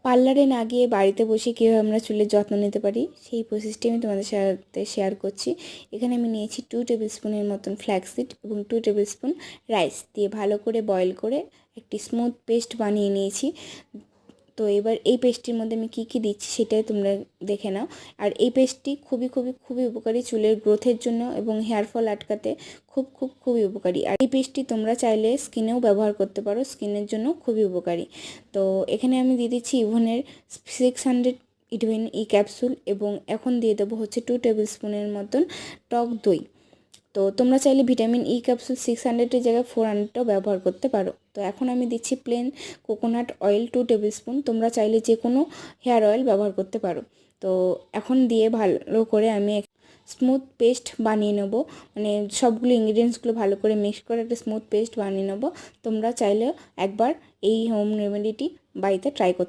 পার্লারে না গিয়ে বাড়িতে বসে কীভাবে আমরা চুলের যত্ন নিতে পারি সেই প্রসেসটি আমি তোমাদের সাথে শেয়ার করছি। এখানে আমি নিয়েছি 2 টেবিল স্পুনের মতন ফ্ল্যাক্সিড এবং 2 টেবিল স্পুন রাইস দিয়ে ভালো করে বয়েল করে একটি স্মুথ পেস্ট বানিয়ে নিয়েছি। তো এবার এই পেস্টটির মধ্যে আমি কী দিচ্ছি সেটাই তোমরা দেখে নাও। আর এই পেস্টটি খুবই উপকারী চুলের গ্রোথের জন্য এবং হেয়ার ফল আটকাতে খুবই উপকারী। আর এই পেস্টটি তোমরা চাইলে স্কিনেও ব্যবহার করতে পারো, স্কিনের জন্য খুবই উপকারী। তো এখানে আমি দিয়ে দিচ্ছি ইভনের 600 ইভেন ক্যাপসুল এবং এখন দিয়ে দেবো হচ্ছে 2 টেবিল স্পুনের মতন টক দই। তো তোমরা চাইলে ভিটামিন ক্যাপসুল 600-এর জায়গায় 400-টাও ব্যবহার করতে পারো। তো এখন আমি দিচ্ছি plain coconut oil 2 tablespoon. তোমরা চাইলে যে কোনো হেয়ার অয়েল ব্যবহার করতে পারো। তো এখন দিয়ে ভালো করে আমি স্মুথ পেস্ট বানিয়ে নেব, মানে সবগুলো ইনগ্রিডিয়েন্টসগুলো ভালো করে মিক্স করে একটা স্মুথ পেস্ট বানিয়ে নেব। তোমরা চাইলে একবার এই হোম রেমেডিটি বাড়িতে ট্রাই করতে